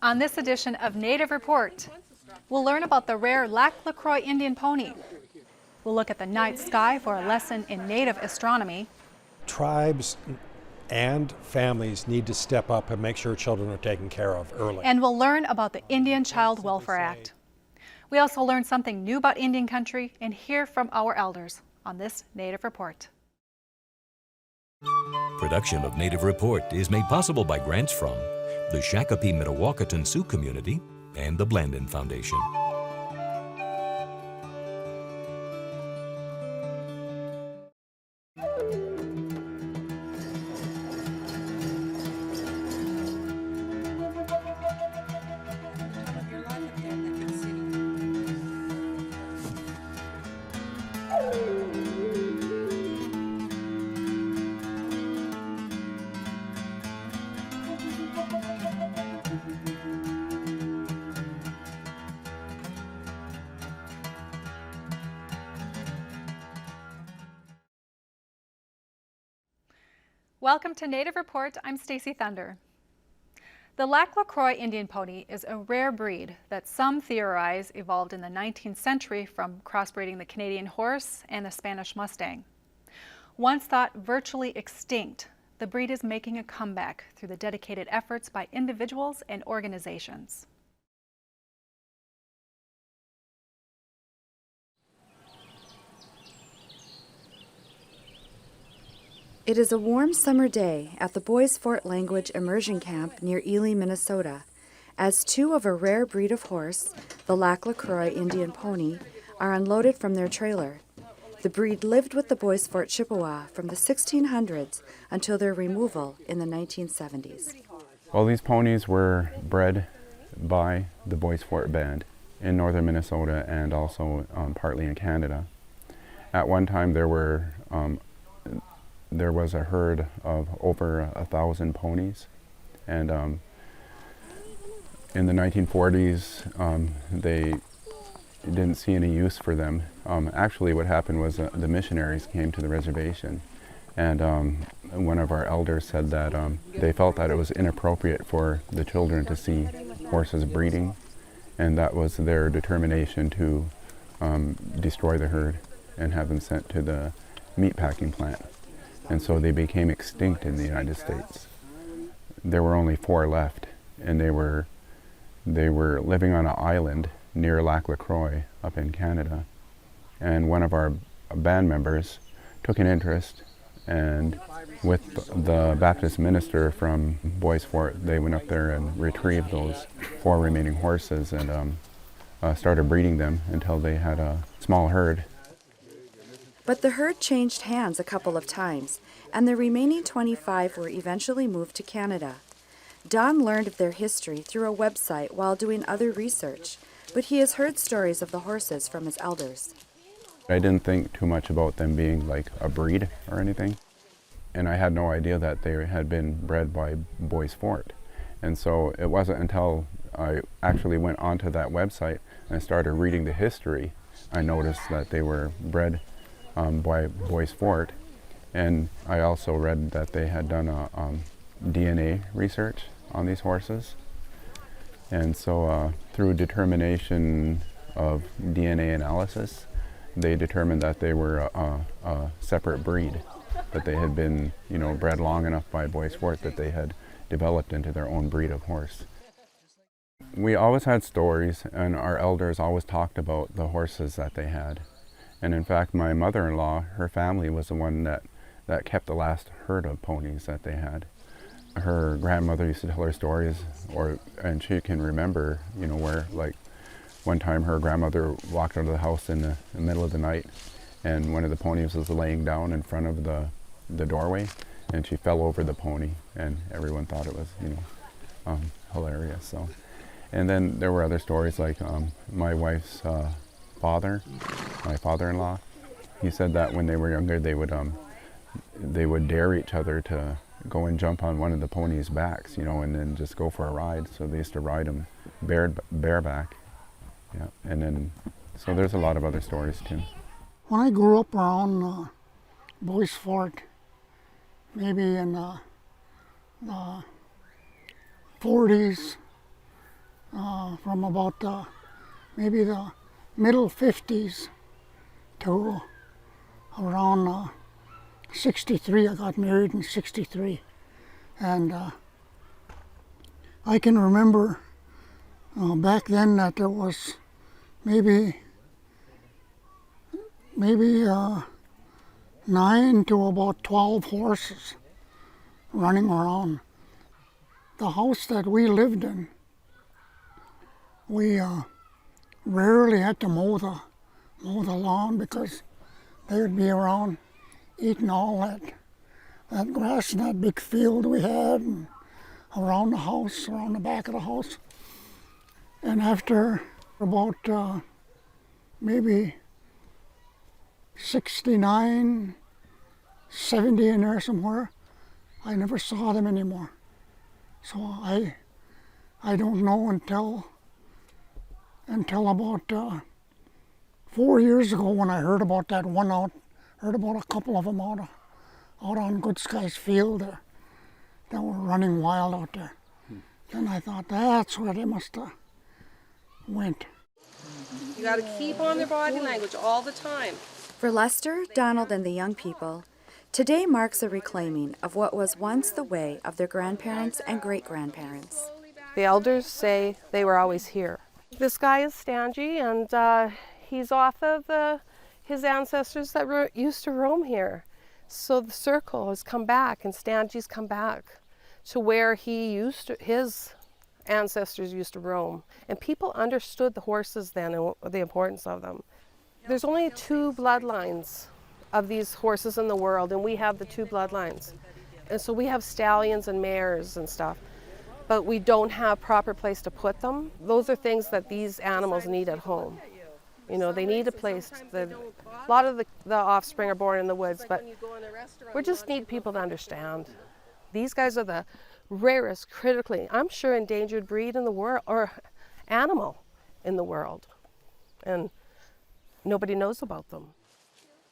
On this edition of Native Report, we'll learn about the rare Croix Indian pony. We'll look at the night sky for a lesson in Native astronomy. Tribes and families need to step up and make sure children are taken care of early. And we'll learn about the Indian Child Welfare Act. We also learn something new about Indian country and hear from our elders on this Native Report. Production of Native Report is made possible by grants from the Shakopee Mdewakanton Sioux Community and the Blandin Foundation. Welcome to Native Report. I'm Stacy Thunder. The Croix Indian pony is a rare breed that some theorize evolved in the 19th century from crossbreeding the Canadian horse and the Spanish Mustang. Once thought virtually extinct, the breed is making a comeback through the dedicated efforts by individuals and organizations. It is a warm summer day at the Boys Fort Language Immersion Camp near Ely, Minnesota, as two of a rare breed of horse, the Croix Indian pony, are unloaded from their trailer. The breed lived with the Boys Fort Chippewa from the 1600s until their removal in the 1970s. Well, these ponies were bred by the Boys Fort Band in northern Minnesota and also partly in Canada. At one time there was a herd of over 1,000 ponies, and in the 1940s they didn't see any use for them. Actually what happened was the missionaries came to the reservation, and one of our elders said that they felt that it was inappropriate for the children to see horses breeding, and that was their determination to destroy the herd and have them sent to the meatpacking plant. And so they became extinct in the United States. There were only 4 left, and they were living on an island near Croix up in Canada. And one of our band members took an interest, and with the Baptist minister from Boys Fort, they went up there and retrieved those 4 remaining horses and started breeding them until they had a small herd. But the herd changed hands a couple of times, and the remaining 25 were eventually moved to Canada. Don learned of their history through a website while doing other research, but he has heard stories of the horses from his elders. I didn't think too much about them being like a breed or anything, and I had no idea that they had been bred by Boys Fort. And so it wasn't until I actually went onto that website and started reading the history, I noticed that they were bred by Boys Fort, and I also read that they had done a DNA research on these horses, and so through determination of DNA analysis, they determined that they were a separate breed, that they had been, bred long enough by Boys Fort that they had developed into their own breed of horse. We always had stories, and our elders always talked about the horses that they had. And in fact, my mother-in-law, her family was the one that kept the last herd of ponies that they had. Her grandmother used to tell her stories, and she can remember, where like one time her grandmother walked out of the house in the middle of the night, and one of the ponies was laying down in front of the doorway, and she fell over the pony, and everyone thought it was, hilarious. So, and then there were other stories like my wife's my father-in-law, he said that when they were younger they would dare each other to go and jump on one of the ponies' backs, and then just go for a ride. So they used to ride them bareback. Yeah, and then so there's a lot of other stories too. When I grew up around Boys Fort, maybe in the 40s, from about maybe the middle 50s to around 63. I got married in 63. And I can remember back then that there was maybe 9 to about 12 horses running around. The house that we lived in, we rarely had to mow the lawn because they would be around eating all that grass in that big field we had and around the house, around the back of the house. And after about maybe 69, 70 in there somewhere, I never saw them anymore. So I don't know until about 4 years ago when I heard about that one heard about a couple of them out on Good Skies Field that were running wild out there. And I thought, that's where they must have went. You got to keep on their body language all the time. For Lester, Donald, and the young people, today marks a reclaiming of what was once the way of their grandparents and great-grandparents. The elders say they were always here. This guy is Stangy, and he's off of his ancestors that used to roam here. So the circle has come back, and Stangy's come back to where his ancestors used to roam. And people understood the horses then and the importance of them. There's only 2 bloodlines of these horses in the world, and we have the 2 bloodlines. And so we have stallions and mares and stuff, but we don't have proper place to put them. Those are things that these animals need at home. You know, they need a place. A lot of the offspring are born in the woods, but we just need people to understand. These guys are the rarest, critically, I'm sure, endangered breed in the world, or animal in the world. And nobody knows about them.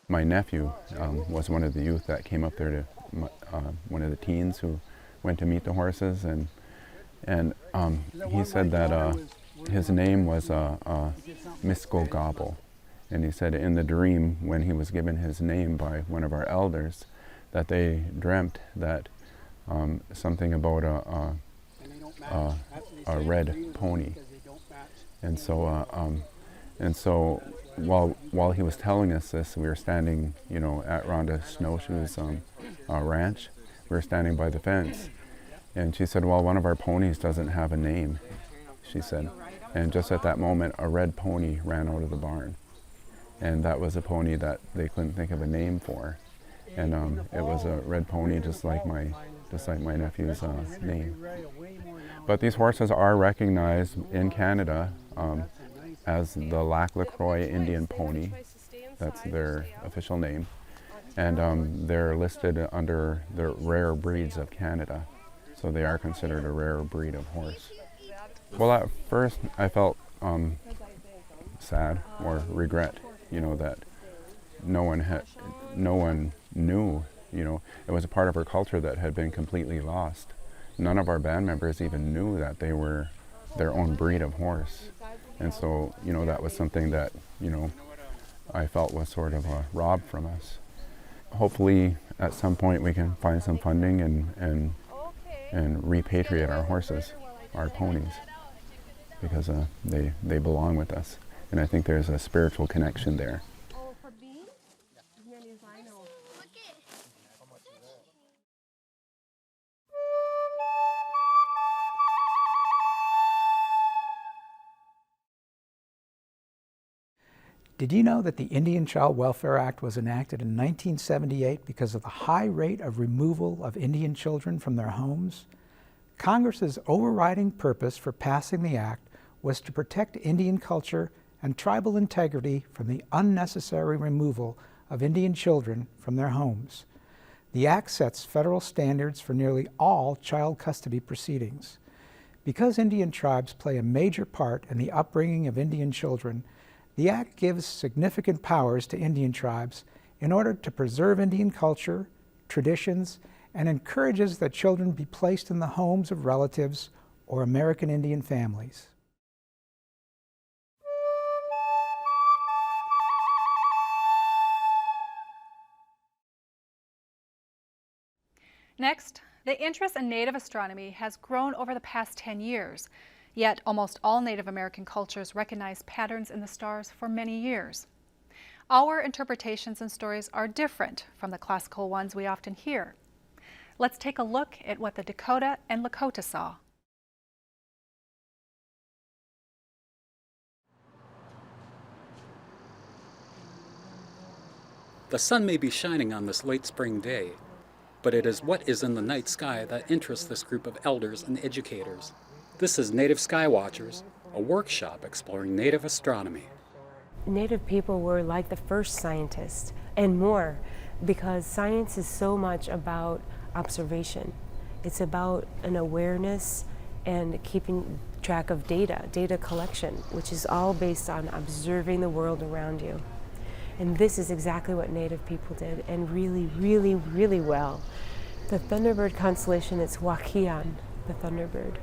My nephew was one of the youth that came up there to, one of the teens who went to meet the horses, and he said that his name was Misko Gobble. And he said in the dream, when he was given his name by one of our elders, that they dreamt that something about a red pony. And so while he was telling us this, we were standing, you know, at Rhonda Snowshoe's ranch. We were standing by the fence, and she said, "Well, one of our ponies doesn't have a name," she said. And just at that moment, a red pony ran out of the barn, and that was a pony that they couldn't think of a name for, and it was a red pony, just like my nephew's name. But these horses are recognized in Canada as the Croix Indian pony. That's their official name. And they're listed under the rare breeds of Canada. So they are considered a rare breed of horse. Well, at first I felt sad or regret, you know, that no one knew, you know. It was a part of our culture that had been completely lost. None of our band members even knew that they were their own breed of horse. And so, you know, that was something that, you know, I felt was sort of robbed from us. Hopefully, at some point, we can find some funding and repatriate our horses, our ponies, because they belong with us. And I think there's a spiritual connection there. Did you know that the Indian Child Welfare Act was enacted in 1978 because of the high rate of removal of Indian children from their homes? Congress's overriding purpose for passing the act was to protect Indian culture and tribal integrity from the unnecessary removal of Indian children from their homes. The act sets federal standards for nearly all child custody proceedings. Because Indian tribes play a major part in the upbringing of Indian children, the Act gives significant powers to Indian tribes in order to preserve Indian culture, traditions, and encourages that children be placed in the homes of relatives or American Indian families. Next, the interest in Native astronomy has grown over the past 10 years, yet almost all Native American cultures recognize patterns in the stars for many years. Our interpretations and stories are different from the classical ones we often hear. Let's take a look at what the Dakota and Lakota saw. The sun may be shining on this late spring day, but it is what is in the night sky that interests this group of elders and educators. This is Native Sky Watchers, a workshop exploring Native astronomy. Native people were like the first scientists and more, because science is so much about observation. It's about an awareness and keeping track of data collection, which is all based on observing the world around you. And this is exactly what Native people did, and really, really, really well. The Thunderbird constellation, it's Wakian, the Thunderbird.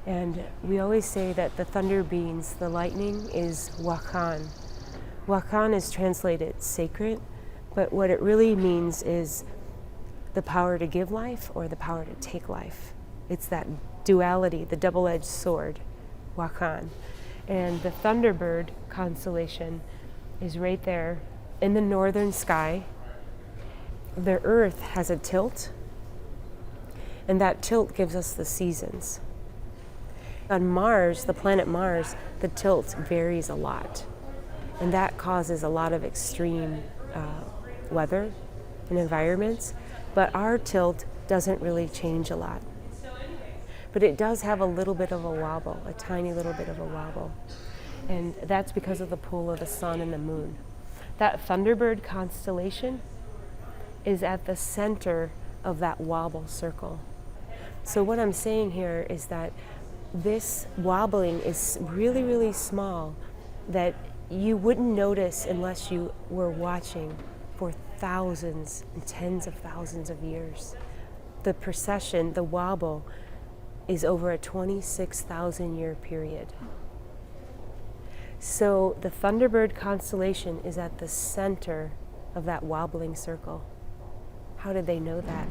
And we always say that the thunder beams, the lightning, is Wakan. Wakan is translated sacred, but what it really means is the power to give life or the power to take life. It's that duality, the double-edged sword, Wakan. And the Thunderbird constellation is right there in the northern sky. The Earth has a tilt, and that tilt gives us the seasons. On Mars, the planet Mars, the tilt varies a lot, and that causes a lot of extreme weather and environments, but our tilt doesn't really change a lot. But it does have a little bit of a wobble, a tiny little bit of a wobble. And that's because of the pull of the sun and the moon. That Thunderbird constellation is at the center of that wobble circle. So what I'm saying here is that this wobbling is really, really small, that you wouldn't notice unless you were watching for thousands and tens of thousands of years. The precession, the wobble, is over a 26,000 year period. So the Thunderbird constellation is at the center of that wobbling circle. How did they know that?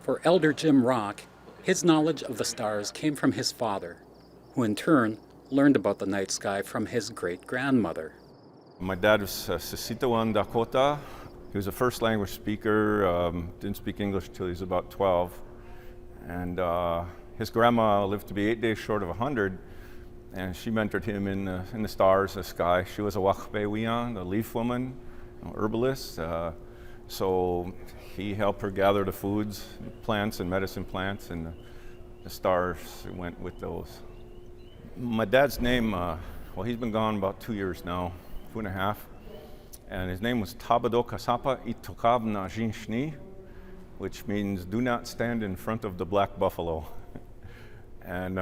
For Elder Jim Rock, his knowledge of the stars came from his father, who in turn learned about the night sky from his great-grandmother. My dad was Sisitawan Dakota. He was a first language speaker, didn't speak English until he was about 12. And his grandma lived to be 8 days short of 100. And she mentored him in the stars, the sky. She was a Wakpewian, a leaf woman, herbalist. So he helped her gather the foods, plants and medicine plants, and the stars went with those. My dad's name, well, he's been gone about 2 years now, 2.5. And his name was Tabado Kasapa Itokab na Jinshni, which means do not stand in front of the black buffalo. And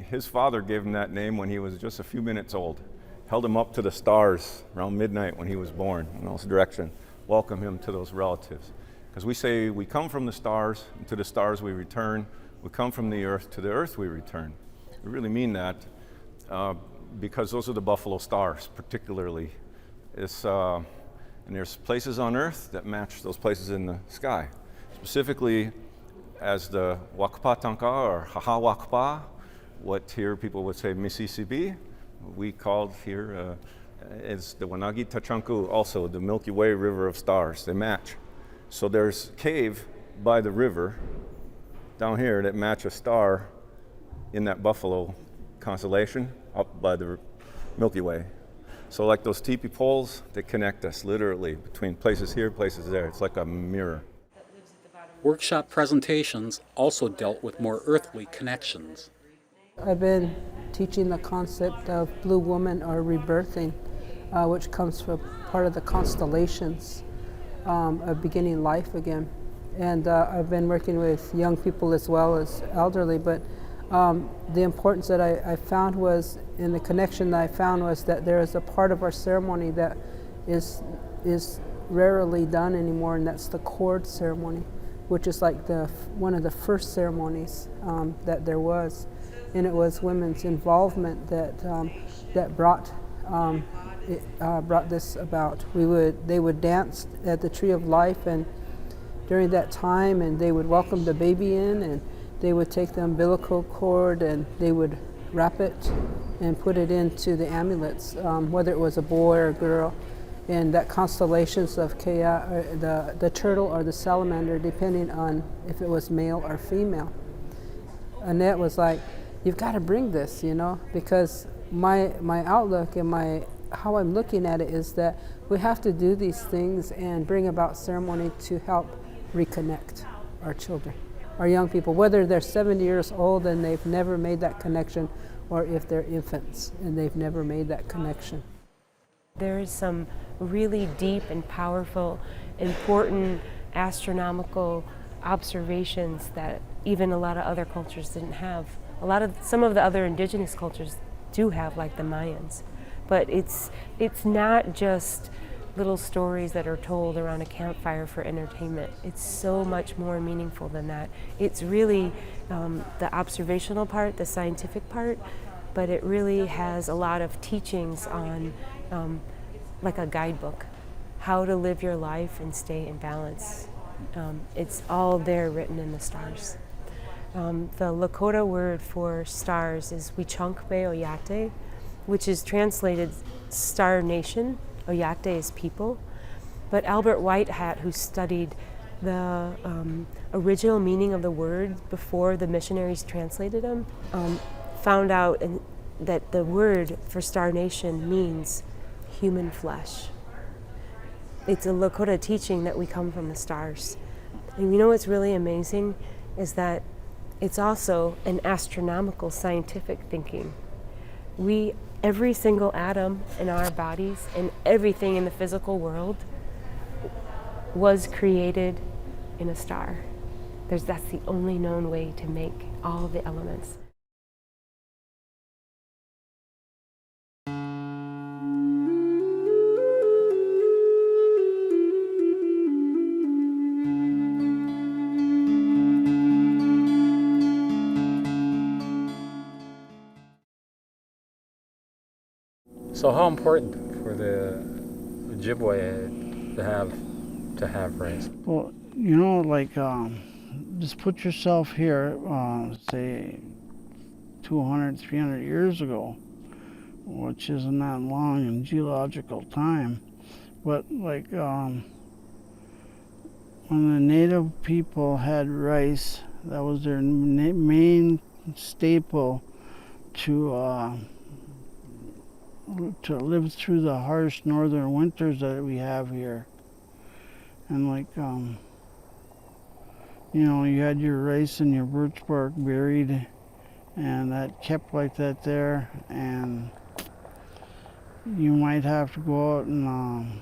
his father gave him that name when he was just a few minutes old. Held him up to the stars around midnight when he was born in those direction. Welcome him to those relatives. Because we say we come from the stars, and to the stars we return. We come from the earth we return. We really mean that because those are the buffalo stars particularly. And there's places on earth that match those places in the sky. Specifically, as the Wakpa Tanka or Haha Wakpa, what here people would say Mississippi, we called here is the Wanagi Tachanku, also the Milky Way River of Stars. They match. So there's a cave by the river down here that match a star in that buffalo constellation up by the Milky Way. So like those teepee poles, they connect us literally between places here, places there. It's like a mirror. Workshop presentations also dealt with more earthly connections. I've been teaching the concept of blue woman or rebirthing, which comes from part of the constellations of beginning life again. And I've been working with young people as well as elderly, but the importance that I found was, in the connection that I found was that there is a part of our ceremony that is rarely done anymore, and that's the cord ceremony, which is like one of the first ceremonies that there was. And it was women's involvement that brought this about. They would dance at the Tree of Life, and during that time, and they would welcome the baby in, and they would take the umbilical cord and they would wrap it and put it into the amulets, whether it was a boy or a girl, and that constellations of chaos, the turtle or the salamander, depending on if it was male or female. Annette was like, "You've got to bring this, you know," because my outlook and how I'm looking at it is that we have to do these things and bring about ceremony to help reconnect our children, our young people, whether they're 70 years old and they've never made that connection, or if they're infants and they've never made that connection. There is some really deep and powerful, important astronomical observations that even a lot of other cultures didn't have. Some of the other indigenous cultures do have, like the Mayans, but it's not just little stories that are told around a campfire for entertainment. It's so much more meaningful than that. It's really the observational part, the scientific part, but it really has a lot of teachings on like a guidebook, how to live your life and stay in balance. It's all there written in the stars. The Lakota word for stars is Wichunkbe Oyate, which is translated Star Nation. Oyate is people. But Albert Whitehat, who studied the original meaning of the word before the missionaries translated them, found out that the word for Star Nation means human flesh. It's a Lakota teaching that we come from the stars. And you know what's really amazing is that it's also an astronomical scientific thinking. Every single atom in our bodies and everything in the physical world was created in a star. That's the only known way to make all of the elements. So how important for the Ojibwe to have rice? Well, you know, like just put yourself here, say 200, 300 years ago, which isn't that long in geological time, but like when the native people had rice, that was their main staple to live through the harsh northern winters that we have here. And like, you know, you had your rice and your birch bark buried, and that kept like that there, and you might have to go out and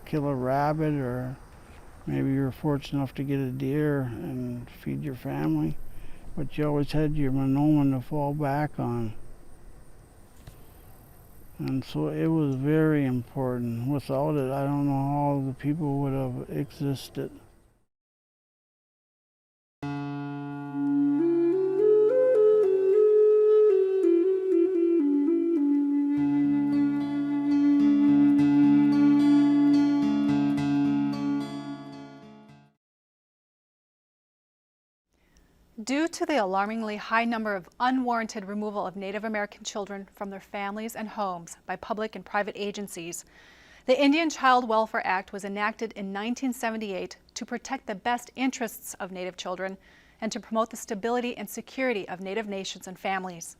kill a rabbit, or maybe you were fortunate enough to get a deer and feed your family, but you always had your monoman to fall back on. And so it was very important. Without it, I don't know how the people would have existed. Due to the alarmingly high number of unwarranted removal of Native American children from their families and homes by public and private agencies, the Indian Child Welfare Act was enacted in 1978 to protect the best interests of Native children and to promote the stability and security of Native nations and families.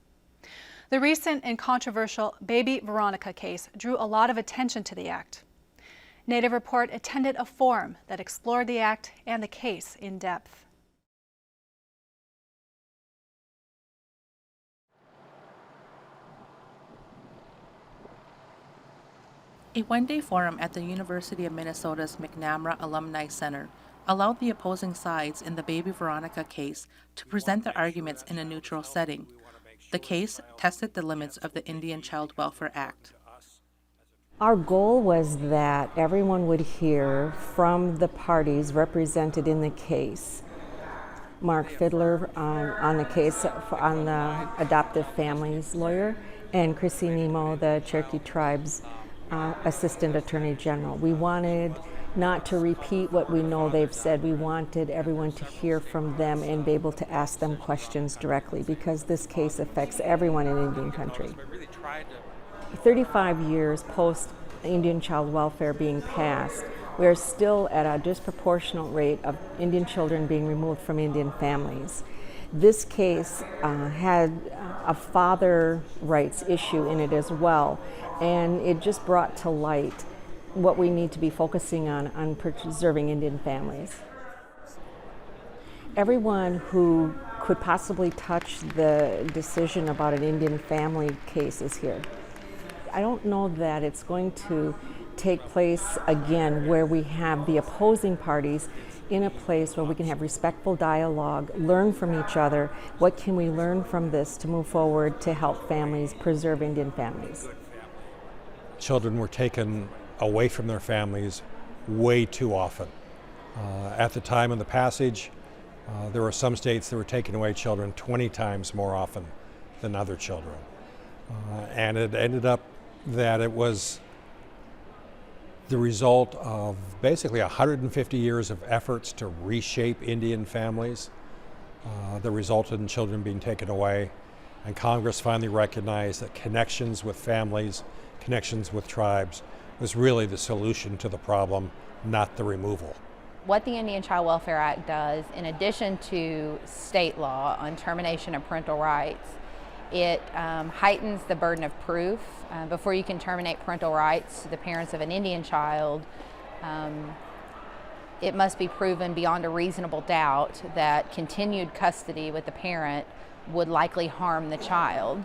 The recent and controversial Baby Veronica case drew a lot of attention to the act. Native Report attended a forum that explored the act and the case in depth. A one-day forum at the University of Minnesota's McNamara Alumni Center allowed the opposing sides in the Baby Veronica case to present their arguments in a neutral setting. The case tested the limits of the Indian Child Welfare Act. Our goal was that everyone would hear from the parties represented in the case. Mark Fiddler on the case, on the adoptive families lawyer, and Chrissy Nemo, the Cherokee Tribe's Assistant Attorney General. We wanted not to repeat what we know they've said. We wanted everyone to hear from them and be able to ask them questions directly, because this case affects everyone in Indian country. 35 years post Indian child welfare being passed, we are still at a disproportionate rate of Indian children being removed from Indian families. This case had a father rights issue in it as well, and it just brought to light what we need to be focusing on preserving Indian families. Everyone who could possibly touch the decision about an Indian family case is here. I don't know that it's going to take place again where we have the opposing parties in a place where we can have respectful dialogue, learn from each other. What can we learn from this to move forward to help families preserve Indian families? Children were taken away from their families way too often. At the time of the passage, there were some states that were taking away children 20 times more often than other children. And it ended up that it was the result of basically 150 years of efforts to reshape Indian families that resulted in children being taken away. And Congress finally recognized that connections with families, connections with tribes, was really the solution to the problem, not the removal. What the Indian Child Welfare Act does, in addition to state law on termination of parental rights, it heightens the burden of proof. Before you can terminate parental rights to the parents of an Indian child, it must be proven beyond a reasonable doubt that continued custody with the parent would likely harm the child.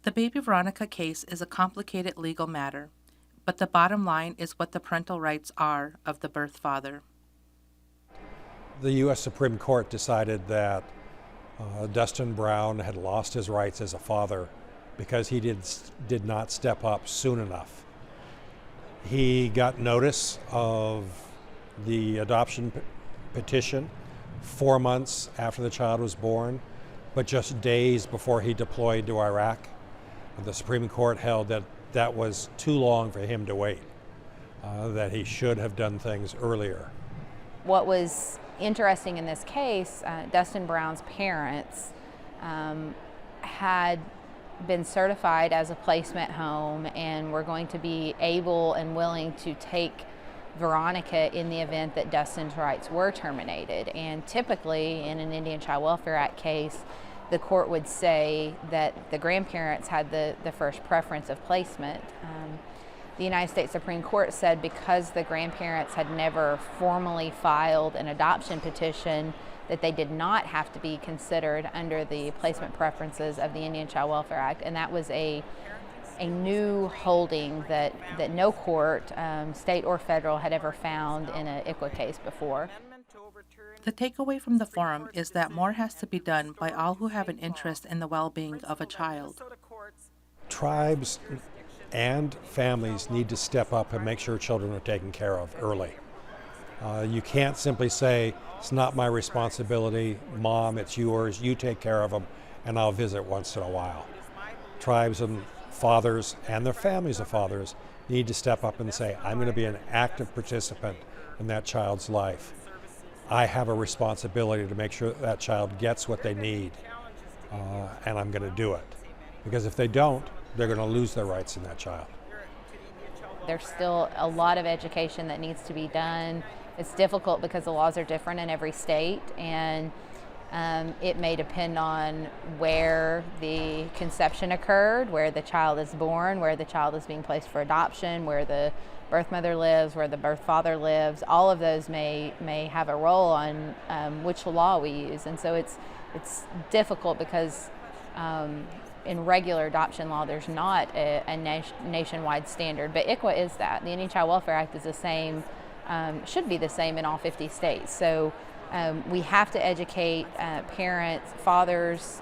The baby Veronica case is a complicated legal matter, but the bottom line is what the parental rights are of the birth father. The U.S. Supreme Court decided that Dustin Brown had lost his rights as a father because he did not step up soon enough. He got notice of the adoption petition 4 months after the child was born, but just days before he deployed to Iraq. The Supreme Court held that that was too long for him to wait, that he should have done things earlier. What was interesting in this case, Dustin Brown's parents had been certified as a placement home and were going to be able and willing to take Veronica in the event that Dustin's rights were terminated. And typically in an Indian Child Welfare Act case, the court would say that the grandparents had the first preference of placement. The United States Supreme Court said because the grandparents had never formally filed an adoption petition, that they did not have to be considered under the placement preferences of the Indian Child Welfare Act. And that was a new holding that no court, state or federal, had ever found in an ICWA case before. The takeaway from the forum is that more has to be done by all who have an interest in the well-being of a child. Tribes and families need to step up and make sure children are taken care of early. You can't simply say, it's not my responsibility, Mom, it's yours, you take care of them, and I'll visit once in a while. Tribes and fathers and their families of fathers need to step up and say, I'm going to be an active participant in that child's life. I have a responsibility to make sure that child gets what they need, and I'm going to do it. Because if they don't, they're going to lose their rights in that child. There's still a lot of education that needs to be done. It's difficult because the laws are different in every state, and it may depend on where the conception occurred, where the child is born, where the child is being placed for adoption, where the birth mother lives, where the birth father lives. All of those may have a role on which law we use, and so it's difficult because in regular adoption law there's not a nationwide standard, but ICWA is that. The Indian Child Welfare Act is the same, should be the same in all 50 states. So we have to educate parents, fathers,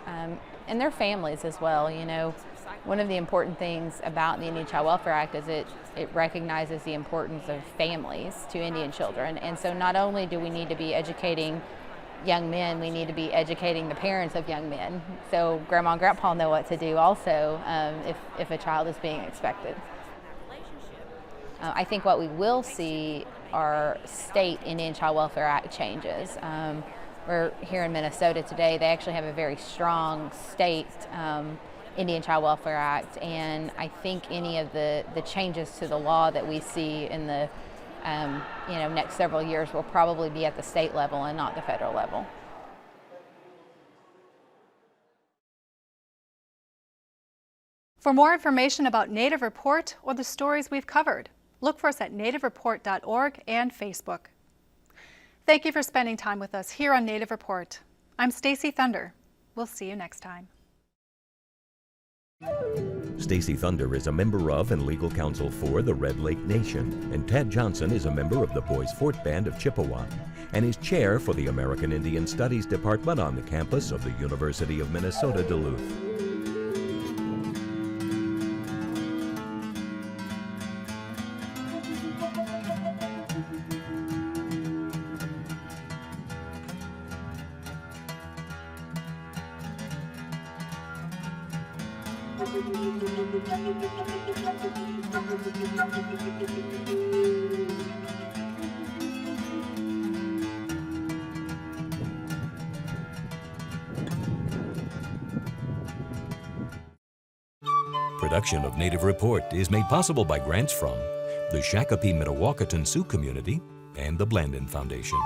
and their families as well. You know, one of the important things about the Indian Child Welfare Act is it recognizes the importance of families to Indian children. And so not only do we need to be educating young men, we need to be educating the parents of young men. So grandma and grandpa know what to do also if a child is being expected. I think what we will see are state Indian Child Welfare Act changes. We're here in Minnesota today. They actually have a very strong state Indian Child Welfare Act, and I think any of the changes to the law that we see in the next several years will probably be at the state level and not the federal level. For more information about Native Report or the stories we've covered, look for us at nativereport.org and Facebook. Thank you for spending time with us here on Native Report. I'm Stacy Thunder. We'll see you next time. Stacy Thunder is a member of and legal counsel for the Red Lake Nation, and Ted Johnson is a member of the Boys Fort Band of Chippewa and is chair for the American Indian Studies Department on the campus of the University of Minnesota Duluth. Production of Native Report is made possible by grants from the Shakopee Mdewakanton Sioux Community and the Blandin Foundation.